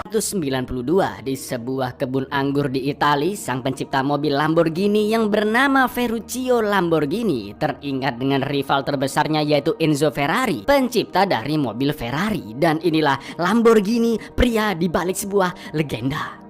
1992, di sebuah kebun anggur di Italia, sang pencipta mobil Lamborghini yang bernama Ferruccio Lamborghini teringat dengan rival terbesarnya yaitu Enzo Ferrari, pencipta dari mobil Ferrari. Dan inilah Lamborghini, pria di balik sebuah legenda.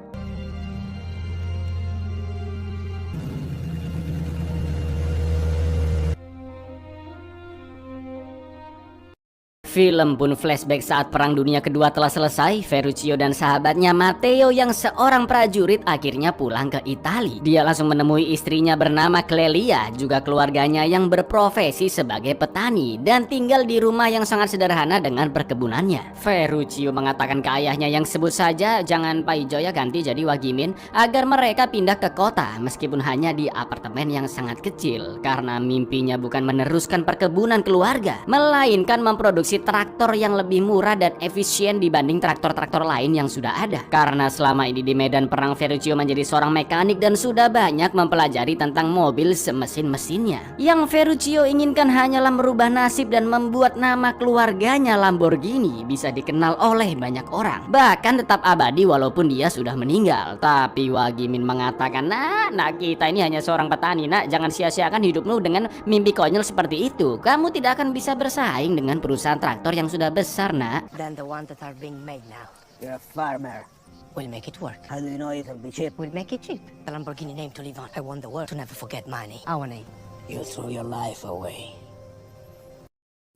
Film pun flashback saat Perang Dunia Kedua telah selesai. Ferruccio dan sahabatnya Matteo yang seorang prajurit akhirnya pulang ke Italia. Dia langsung menemui istrinya bernama Clelia, juga keluarganya yang berprofesi sebagai petani dan tinggal di rumah yang sangat sederhana dengan perkebunannya. Ferruccio mengatakan ke ayahnya yang sebut saja jangan Paijoya ganti jadi Wagimin agar mereka pindah ke kota meskipun hanya di apartemen yang sangat kecil, karena mimpinya bukan meneruskan perkebunan keluarga, melainkan memproduksi traktor yang lebih murah dan efisien dibanding traktor-traktor lain yang sudah ada. Karena selama ini di medan perang Ferruccio menjadi seorang mekanik dan sudah banyak mempelajari tentang mobil semesin-mesinnya. Yang Ferruccio inginkan hanyalah merubah nasib dan membuat nama keluarganya Lamborghini bisa dikenal oleh banyak orang, bahkan tetap abadi walaupun dia sudah meninggal. Tapi Wagimin mengatakan, nak kita ini hanya seorang petani, nak, jangan sia-siakan hidupmu dengan mimpi konyol seperti itu. Kamu tidak akan bisa bersaing dengan perusahaan traktor yang sudah besar, nak. Than the ones that are being made now. You're a farmer. We'll make it work. How do you know it'll be cheap? We'll make it cheap. The Lamborghini name to live on. I want the world to never forget my name. Our name. You throw your life away.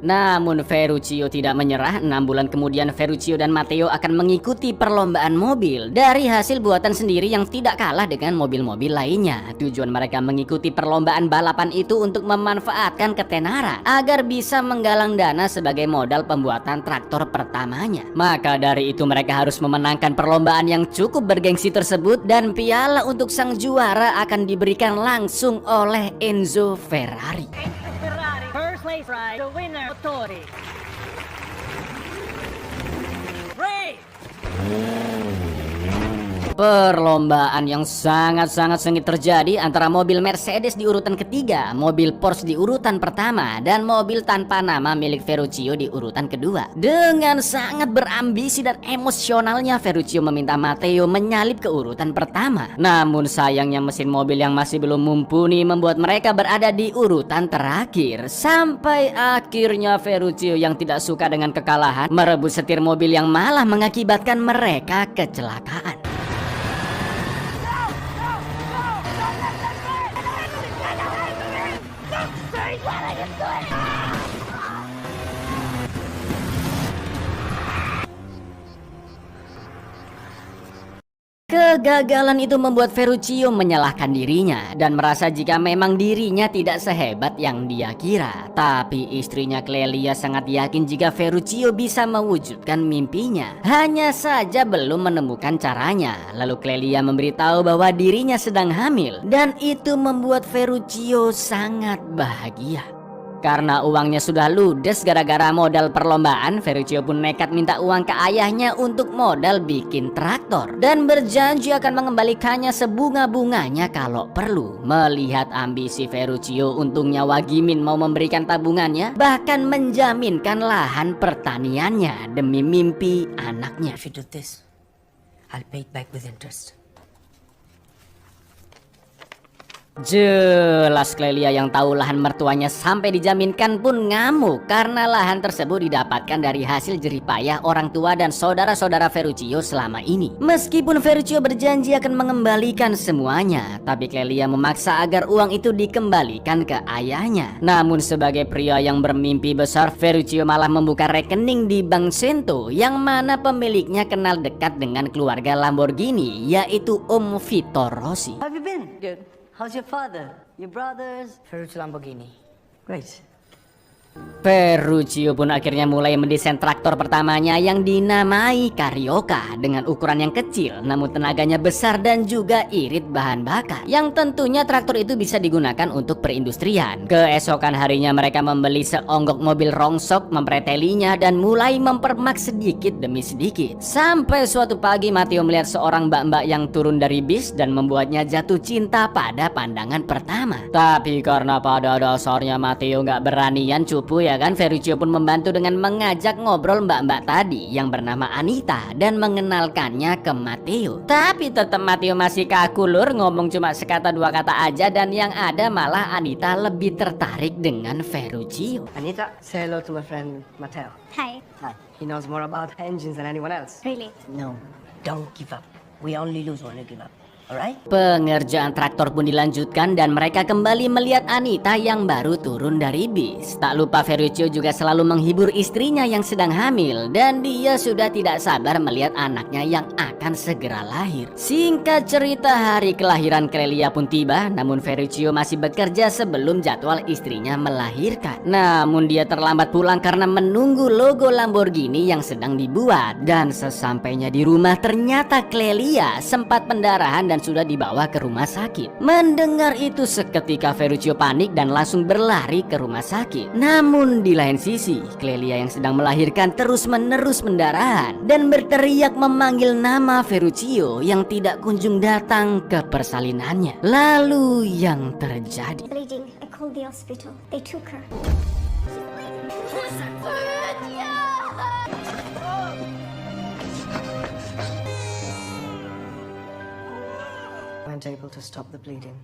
Namun Ferruccio tidak menyerah. 6 bulan kemudian Ferruccio dan Matteo akan mengikuti perlombaan mobil dari hasil buatan sendiri yang tidak kalah dengan mobil-mobil lainnya. Tujuan mereka mengikuti perlombaan balapan itu untuk memanfaatkan ketenaran agar bisa menggalang dana sebagai modal pembuatan traktor pertamanya. Maka dari itu mereka harus memenangkan perlombaan yang cukup bergengsi tersebut, dan piala untuk sang juara akan diberikan langsung oleh Enzo Ferrari. First place ride, the winner, Tori. Race! Perlombaan yang sangat-sangat sengit terjadi antara mobil Mercedes di urutan ketiga, mobil Porsche di urutan pertama, dan mobil tanpa nama milik Ferruccio di urutan kedua. Dengan sangat berambisi dan emosionalnya, Ferruccio meminta Matteo menyalip ke urutan pertama. Namun sayangnya mesin mobil yang masih belum mumpuni membuat mereka berada di urutan terakhir. Sampai akhirnya Ferruccio yang tidak suka dengan kekalahan merebut setir mobil yang malah mengakibatkan mereka kecelakaan. Kegagalan itu membuat Ferruccio menyalahkan dirinya dan merasa jika memang dirinya tidak sehebat yang dia kira. Tapi istrinya Clelia sangat yakin jika Ferruccio bisa mewujudkan mimpinya, hanya saja belum menemukan caranya. Lalu Clelia memberitahu bahwa dirinya sedang hamil, dan itu membuat Ferruccio sangat bahagia. Karena uangnya sudah ludes gara-gara modal perlombaan, Ferruccio pun nekat minta uang ke ayahnya untuk modal bikin traktor dan berjanji akan mengembalikannya sebunga-bunganya kalau perlu. Melihat ambisi Ferruccio, untungnya Wagimin mau memberikan tabungannya, bahkan menjaminkan lahan pertaniannya demi mimpi anaknya. If you do this, I'll pay it back with interest. Jelas Clelia yang tahu lahan mertuanya sampai dijaminkan pun ngamuk karena lahan tersebut didapatkan dari hasil jerih payah orang tua dan saudara-saudara Ferruccio selama ini. Meskipun Ferruccio berjanji akan mengembalikan semuanya, tapi Clelia memaksa agar uang itu dikembalikan ke ayahnya. Namun sebagai pria yang bermimpi besar, Ferruccio malah membuka rekening di Bank Cento yang mana pemiliknya kenal dekat dengan keluarga Lamborghini, yaitu Om Vittor Rossi. How have you been? Good. How's your father? Your brothers? Ferruccio Lamborghini. Great. Ferruccio pun akhirnya mulai mendesain traktor pertamanya yang dinamai Carioca dengan ukuran yang kecil namun tenaganya besar dan juga irit bahan bakar, yang tentunya traktor itu bisa digunakan untuk perindustrian. Keesokan harinya mereka membeli seonggok mobil rongsok, mempretelinya dan mulai mempermak sedikit demi sedikit. Sampai suatu pagi Matteo melihat seorang mbak-mbak yang turun dari bis dan membuatnya jatuh cinta pada pandangan pertama. Tapi karena pada dasarnya Matteo nggak beranian, sepupu ya kan. Ferruccio pun membantu dengan mengajak ngobrol mbak-mbak tadi yang bernama Anita dan mengenalkannya ke Matteo. Tapi tetap Matteo masih kaku lur, ngomong cuma sekata dua kata aja dan yang ada malah Anita lebih tertarik dengan Ferruccio. Anita, say hello to my friend Matteo. Hi. Hi. He knows more about engines than anyone else. Really? No, don't give up. We only lose when you give up. Alright? Pengerjaan traktor pun dilanjutkan dan mereka kembali melihat Anita yang baru turun dari bis. Tak lupa Ferruccio juga selalu menghibur istrinya yang sedang hamil dan dia sudah tidak sabar melihat anaknya yang akan segera lahir. Singkat cerita, hari kelahiran Clelia pun tiba, namun Ferruccio masih bekerja sebelum jadwal istrinya melahirkan. Namun dia terlambat pulang karena menunggu logo Lamborghini yang sedang dibuat. Dan sesampainya di rumah ternyata Clelia sempat pendarahan dan sudah dibawa ke rumah sakit. Mendengar itu seketika Ferruccio panik dan langsung berlari ke rumah sakit. Namun di lain sisi, Clelia yang sedang melahirkan terus-menerus pendarahan dan berteriak memanggil nama Ferruccio yang tidak kunjung datang ke persalinannya. Lalu yang terjadi? Bleeding. I called the hospital. They took her. Weren't able to stop the bleeding.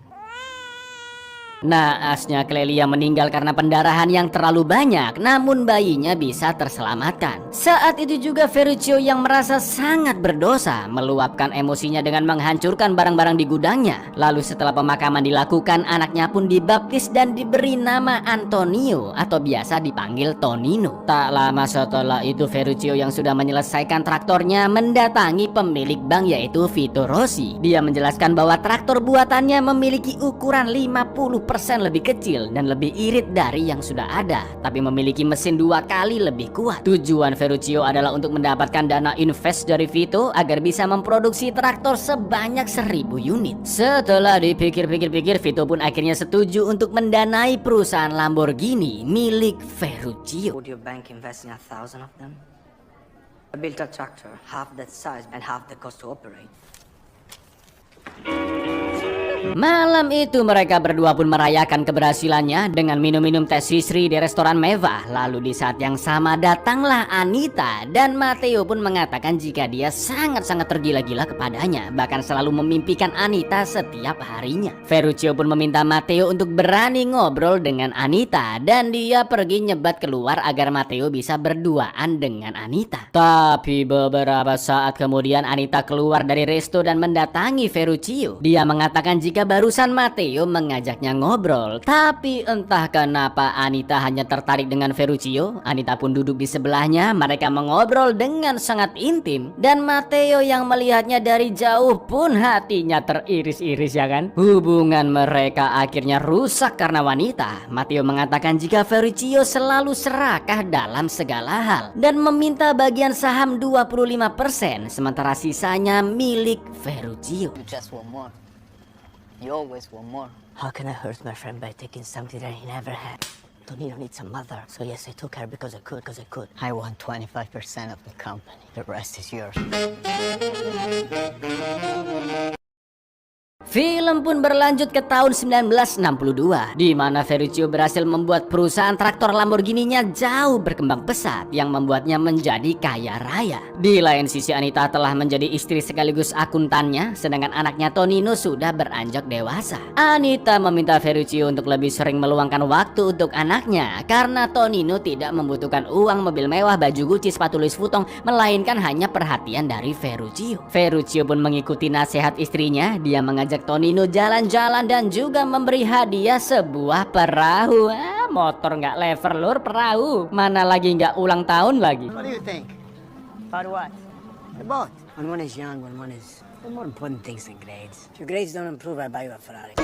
Naasnya Clelia meninggal karena pendarahan yang terlalu banyak, namun bayinya bisa terselamatkan. Saat itu juga Ferruccio yang merasa sangat berdosa meluapkan emosinya dengan menghancurkan barang-barang di gudangnya. Lalu setelah pemakaman dilakukan, anaknya pun dibaptis dan diberi nama Antonio atau biasa dipanggil Tonino. Tak lama setelah itu Ferruccio yang sudah menyelesaikan traktornya mendatangi pemilik bank yaitu Vito Rossi. Dia menjelaskan bahwa traktor buatannya memiliki ukuran 50% lebih kecil dan lebih irit dari yang sudah ada, tapi memiliki mesin 2 kali lebih kuat. Tujuan Ferruccio adalah untuk mendapatkan dana invest dari Vito agar bisa memproduksi traktor sebanyak 1000 unit. Setelah dipikir-pikir, Vito pun akhirnya setuju untuk mendanai perusahaan Lamborghini milik Ferruccio. Would your bank invest in 1,000 of them? I built a tractor, half that size and half the cost to operate. Malam itu mereka berdua pun merayakan keberhasilannya dengan minum-minum teh Sisri di restoran mewah. Lalu di saat yang sama datanglah Anita dan Matteo pun mengatakan jika dia sangat-sangat tergila-gila kepadanya, bahkan selalu memimpikan Anita setiap harinya. Ferruccio pun meminta Matteo untuk berani ngobrol dengan Anita dan dia pergi nyebat keluar agar Matteo bisa berduaan dengan Anita. Tapi beberapa saat kemudian Anita keluar dari resto dan mendatangi Ferruccio. Dia mengatakan jika barusan Matteo mengajaknya ngobrol, tapi entah kenapa Anita hanya tertarik dengan Ferruccio. Anita pun duduk di sebelahnya, mereka mengobrol dengan sangat intim dan Matteo yang melihatnya dari jauh pun hatinya teriris-iris ya kan. Hubungan mereka akhirnya rusak karena wanita. Matteo mengatakan jika Ferruccio selalu serakah dalam segala hal dan meminta bagian saham 25%, sementara sisanya milik Ferruccio. You just want more. You always want more. How can I hurt my friend by taking something that he never had? Tonino needs a mother, so yes, I took her because I could. I want 25% of the company. The rest is yours. Film pun berlanjut ke tahun 1962, di mana Ferruccio berhasil membuat perusahaan traktor Lamborghini-nya jauh berkembang pesat yang membuatnya menjadi kaya raya. Di lain sisi Anita telah menjadi istri sekaligus akuntannya, sedangkan anaknya Tonino sudah beranjak dewasa. Anita meminta Ferruccio untuk lebih sering meluangkan waktu untuk anaknya karena Tonino tidak membutuhkan uang, mobil mewah, baju Gucci, sepatu Louis Vuitton, melainkan hanya perhatian dari Ferruccio. Ferruccio pun mengikuti nasihat istrinya. Dia mengajak Tonino jalan-jalan dan juga memberi hadiah sebuah perahu. Motor nggak lever lur, perahu. Mana lagi nggak ulang tahun lagi. What do you think? About what? The boat. When one is young, when one is... There are more important things than grades. If your grades don't improve, I buy you a Ferrari.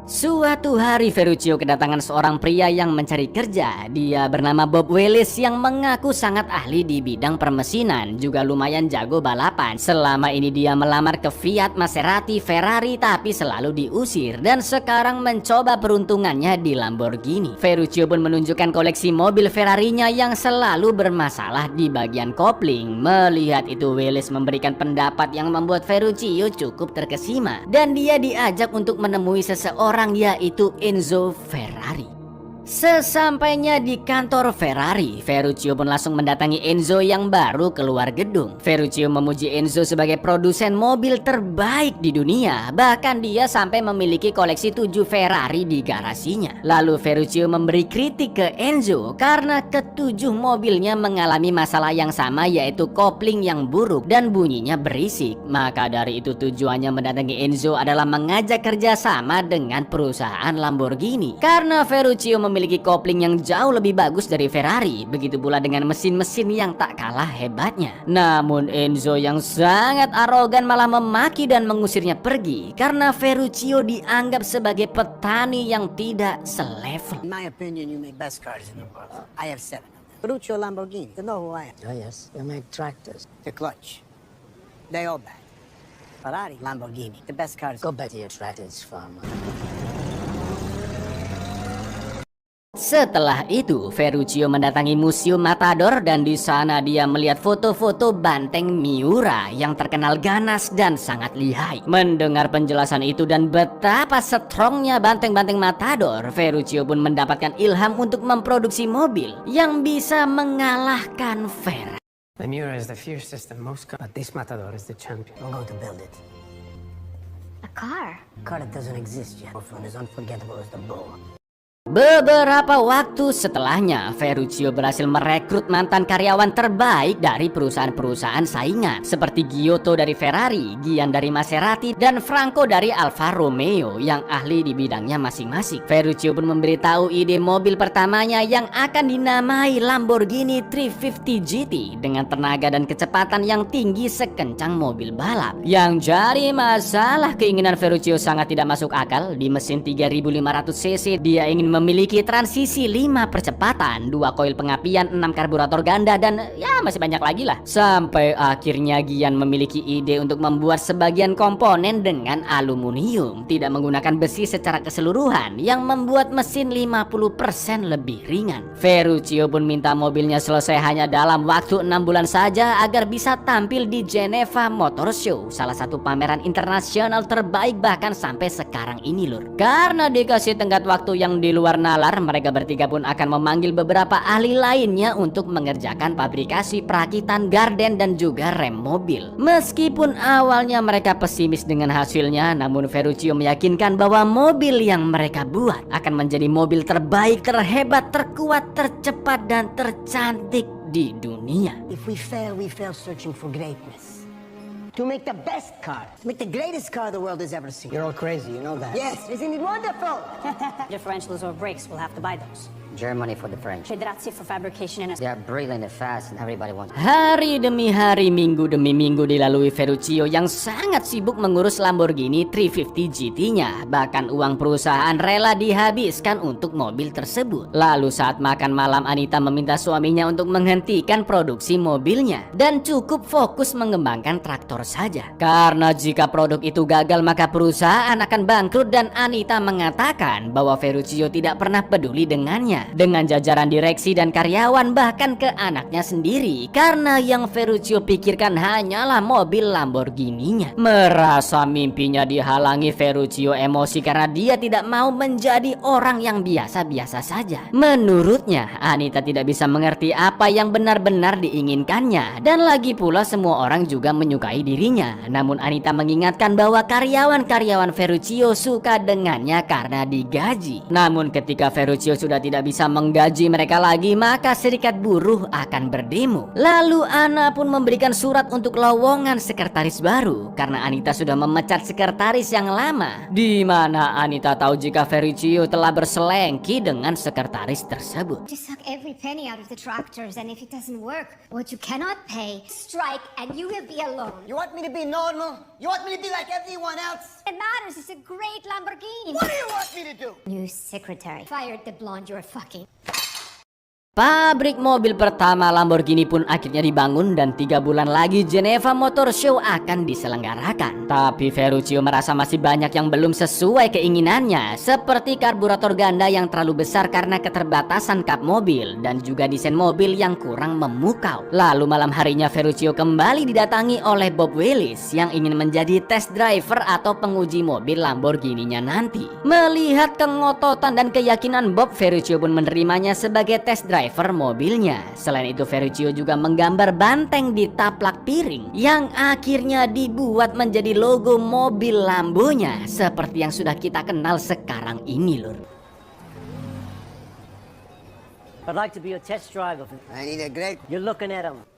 Suatu hari Ferruccio kedatangan seorang pria yang mencari kerja. Dia bernama Bob Willis yang mengaku sangat ahli di bidang permesinan, juga lumayan jago balapan. Selama ini dia melamar ke Fiat, Maserati, Ferrari, tapi selalu diusir dan sekarang mencoba peruntungannya di Lamborghini. Ferruccio pun menunjukkan koleksi mobil Ferrarinya yang selalu bermasalah di bagian kopling. Melihat itu Willis memberikan pendapat yang membuat Ferruccio cukup terkesima dan dia diajak untuk menemui seseorang yaitu Enzo Ferrari. Sesampainya di kantor Ferrari, Ferruccio pun langsung mendatangi Enzo yang baru keluar gedung. Ferruccio memuji Enzo sebagai produsen mobil terbaik di dunia. Bahkan dia sampai memiliki koleksi 7 Ferrari di garasinya. Lalu Ferruccio memberi kritik ke Enzo karena ke-7 mobilnya mengalami masalah yang sama, yaitu kopling yang buruk dan bunyinya berisik. Maka dari itu tujuannya mendatangi Enzo adalah mengajak kerjasama dengan perusahaan Lamborghini. Karena Ferruccio memiliki kopling yang jauh lebih bagus dari Ferrari, begitu pula dengan mesin-mesin yang tak kalah hebatnya. Namun Enzo yang sangat arogan malah memaki dan mengusirnya pergi karena Ferruccio dianggap sebagai petani yang tidak selevel. In my opinion, you make best cars in the world. I have 7 of them. Ferruccio Lamborghini. You know who I am? Oh, yes. You make tractors. The clutch. They all bad. Ferrari, Lamborghini. The best cars. Go back to your tractors, farmer. Setelah itu, Ferruccio mendatangi Museum Matador dan di sana dia melihat foto-foto banteng Miura yang terkenal ganas dan sangat lihai. Mendengar penjelasan itu dan betapa strongnya banteng-banteng Matador, Ferruccio pun mendapatkan ilham untuk memproduksi mobil yang bisa mengalahkan Ferrari. The Miura is the fiercest and most, but this Matador is the champion. I'm going to build it. A car? A car that doesn't exist yet. From as unforgettable as the bull. Beberapa waktu setelahnya, Ferruccio berhasil merekrut mantan karyawan terbaik dari perusahaan-perusahaan saingan seperti Giotto dari Ferrari, Gian dari Maserati, dan Franco dari Alfa Romeo yang ahli di bidangnya masing-masing. Ferruccio pun memberitahu ide mobil pertamanya yang akan dinamai Lamborghini 350 GT dengan tenaga dan kecepatan yang tinggi sekencang mobil balap. Yang jadi masalah, keinginan Ferruccio sangat tidak masuk akal. Di mesin 3500 cc dia ingin memiliki transisi 5 percepatan, 2 koil pengapian, 6 karburator ganda, dan ya masih banyak lagi lah. Sampai akhirnya Gian memiliki ide untuk membuat sebagian komponen dengan aluminium, tidak menggunakan besi secara keseluruhan, yang membuat mesin 50% lebih ringan. Ferruccio pun minta mobilnya selesai hanya dalam waktu 6 bulan saja agar bisa tampil di Geneva Motor Show, salah satu pameran internasional terbaik bahkan sampai sekarang ini lur. Karena dikasih tenggat waktu yang di luar nalar, mereka bertiga pun akan memanggil beberapa ahli lainnya untuk mengerjakan fabrikasi, perakitan, garden, dan juga rem mobil. Meskipun awalnya mereka pesimis dengan hasilnya, namun Ferruccio meyakinkan bahwa mobil yang mereka buat akan menjadi mobil terbaik, terhebat, terkuat, tercepat, dan tercantik di dunia. If we fail searching for greatness. To make the best car. To make the greatest car the world has ever seen. You're all crazy, you know that. Yes, isn't it wonderful? Differentials or brakes, we'll have to buy those. Germany for the French. Federazzi for fabrication and They are brilliant and fast and everybody wants. Hari demi hari, minggu demi minggu dilalui Ferruccio yang sangat sibuk mengurus Lamborghini 350 GT-nya. Bahkan uang perusahaan rela dihabiskan untuk mobil tersebut. Lalu saat makan malam, Anita meminta suaminya untuk menghentikan produksi mobilnya dan cukup fokus mengembangkan traktor saja. Karena jika produk itu gagal maka perusahaan akan bangkrut, dan Anita mengatakan bahwa Ferruccio tidak pernah peduli dengannya, dengan jajaran direksi dan karyawan, bahkan ke anaknya sendiri, karena yang Ferruccio pikirkan hanyalah mobil Lamborghini-nya. Merasa mimpinya dihalangi, Ferruccio emosi karena dia tidak mau menjadi orang yang biasa-biasa saja. Menurutnya, Anita tidak bisa mengerti apa yang benar-benar diinginkannya, dan lagi pula semua orang juga menyukai dirinya. Namun Anita mengingatkan bahwa karyawan-karyawan Ferruccio suka dengannya karena digaji. Namun ketika Ferruccio sudah tidak bisa menggaji mereka lagi, maka serikat buruh akan berdemo. Lalu Ana pun memberikan surat untuk lowongan sekretaris baru karena Anita sudah memecat sekretaris yang lama. Di mana Anita tahu jika Ferruccio telah berselengki dengan sekretaris tersebut. Just suck every penny out of the tractors, and if it doesn't work, what you cannot pay, strike, and you will be alone. You want me to be normal? You want me to be like everyone else? It matters. It's a great Lamborghini. What do you want me to do? New secretary. Fired the blonde you're fucking. Pabrik mobil pertama Lamborghini pun akhirnya dibangun dan 3 bulan lagi Geneva Motor Show akan diselenggarakan. Tapi Ferruccio merasa masih banyak yang belum sesuai keinginannya, seperti karburator ganda yang terlalu besar karena keterbatasan kap mobil dan juga desain mobil yang kurang memukau. Lalu malam harinya Ferruccio kembali didatangi oleh Bob Willis yang ingin menjadi test driver atau penguji mobil Lamborghini-nya nanti. Melihat kengototan dan keyakinan Bob, Ferruccio pun menerimanya sebagai test driver mobilnya. Selain itu Ferruccio juga menggambar banteng di taplak piring yang akhirnya dibuat menjadi logo mobil Lambonya seperti yang sudah kita kenal sekarang ini, Lur. I'd like to be a test driver. I need a great... You're looking at him.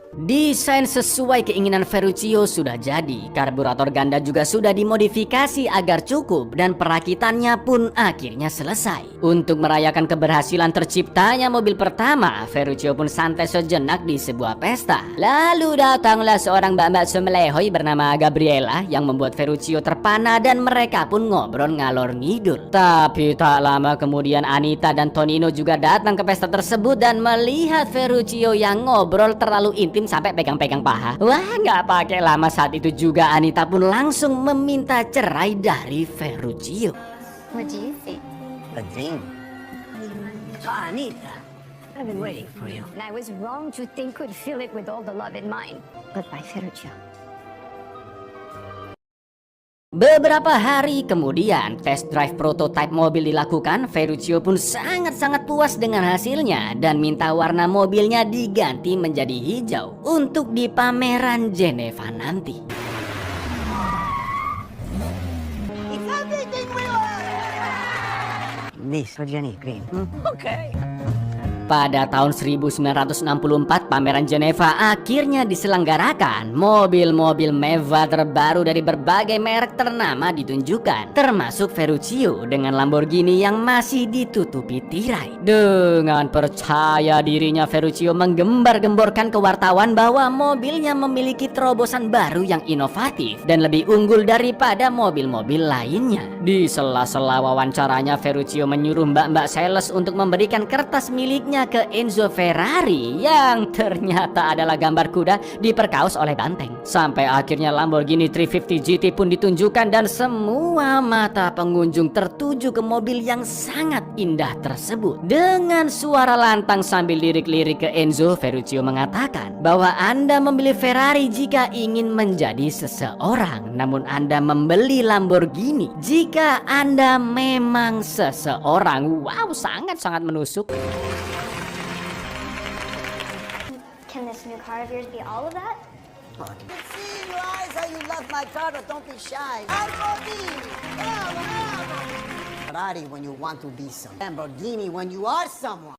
Desain sesuai keinginan Ferruccio sudah jadi, karburator ganda juga sudah dimodifikasi agar cukup dan perakitannya pun akhirnya selesai. Untuk merayakan keberhasilan terciptanya mobil pertama, Ferruccio pun santai sejenak di sebuah pesta. Lalu datanglah seorang mbak-mbak semelehoi bernama Gabriela yang membuat Ferruccio terpana dan mereka pun ngobrol ngalor ngidul. Tapi tak lama kemudian Anita dan Tonino juga datang ke pesta tersebut dan melihat Ferruccio yang ngobrol terlalu intim sampai pegang-pegang paha. Wah, nggak pakai lama saat itu juga Anita pun langsung meminta cerai dari Ferruccio. What do you think? A dream. Anita, I've been waiting for you. And I was wrong to think could fill it with all the love in mine. Goodbye, Ferruccio. Beberapa hari kemudian, test drive prototipe mobil dilakukan. Ferruccio pun sangat-sangat puas dengan hasilnya dan minta warna mobilnya diganti menjadi hijau untuk di pameran Geneva nanti. This, what you need, green. Okay. Pada tahun 1964, pameran Geneva akhirnya diselenggarakan. Mobil-mobil mewah terbaru dari berbagai merek ternama ditunjukkan, termasuk Ferruccio dengan Lamborghini yang masih ditutupi tirai. Dengan percaya dirinya, Ferruccio menggembar-gemborkan ke wartawan bahwa mobilnya memiliki terobosan baru yang inovatif dan lebih unggul daripada mobil-mobil lainnya. Di sela-sela wawancaranya, Ferruccio menyuruh mbak-mbak sales untuk memberikan kertas miliknya ke Enzo Ferrari yang ternyata adalah gambar kuda diperkaos oleh banteng. Sampai akhirnya Lamborghini 350 GT pun ditunjukkan dan semua mata pengunjung tertuju ke mobil yang sangat indah tersebut. Dengan suara lantang sambil lirik-lirik ke Enzo, Ferruccio mengatakan bahwa Anda membeli Ferrari jika ingin menjadi seseorang, namun Anda membeli Lamborghini jika Anda memang seseorang. Wow, sangat-sangat menusuk. Can this new car of yours be all of that? See in your eyes how you love my car, but don't be shy. Lamborghini, Ferrari when you want to be someone. Lamborghini when you are someone.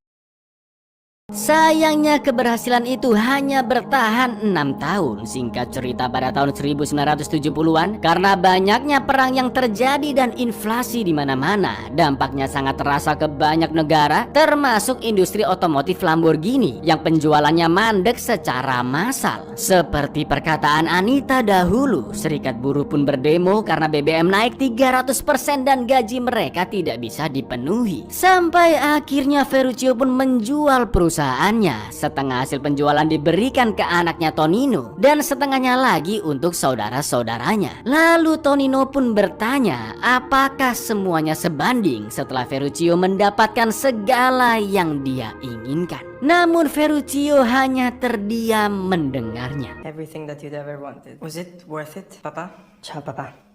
Sayangnya keberhasilan itu hanya bertahan 6 tahun. Singkat cerita, pada tahun 1970-an karena banyaknya perang yang terjadi dan inflasi di mana-mana, dampaknya sangat terasa ke banyak negara termasuk industri otomotif Lamborghini yang penjualannya mandek secara massal. Seperti perkataan Anita dahulu, serikat buruh pun berdemo karena BBM naik 300% dan gaji mereka tidak bisa dipenuhi. Sampai akhirnya Ferruccio pun menjual perusahaannya. Setengah hasil penjualan diberikan ke anaknya Tonino dan setengahnya lagi untuk saudara-saudaranya. Lalu Tonino pun bertanya apakah semuanya sebanding setelah Ferruccio mendapatkan segala yang dia inginkan. Namun Ferruccio hanya terdiam mendengarnya. Everything that you'd ever wanted. Was it worth it, Papa? Ciao, Papa.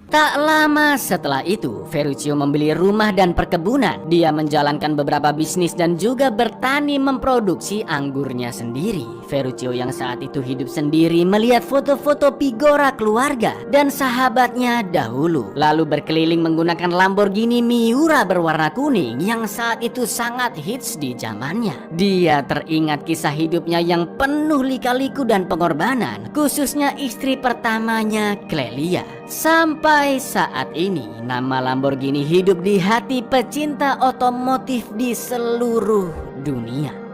Tak lama setelah itu, Ferruccio membeli rumah dan perkebunan. Dia menjalankan beberapa bisnis dan juga bertani memproduksi anggurnya sendiri. Ferruccio yang saat itu hidup sendiri melihat foto-foto Pigora keluarga dan sahabatnya dahulu. Lalu berkeliling menggunakan Lamborghini Miura berwarna kuning yang saat itu sangat hits di zamannya. Dia teringat kisah hidupnya yang penuh lika-liku dan pengorbanan, khususnya istri pertamanya, Clelia. Sampai saat ini, nama Lamborghini hidup di hati pecinta otomotif di seluruh dunia.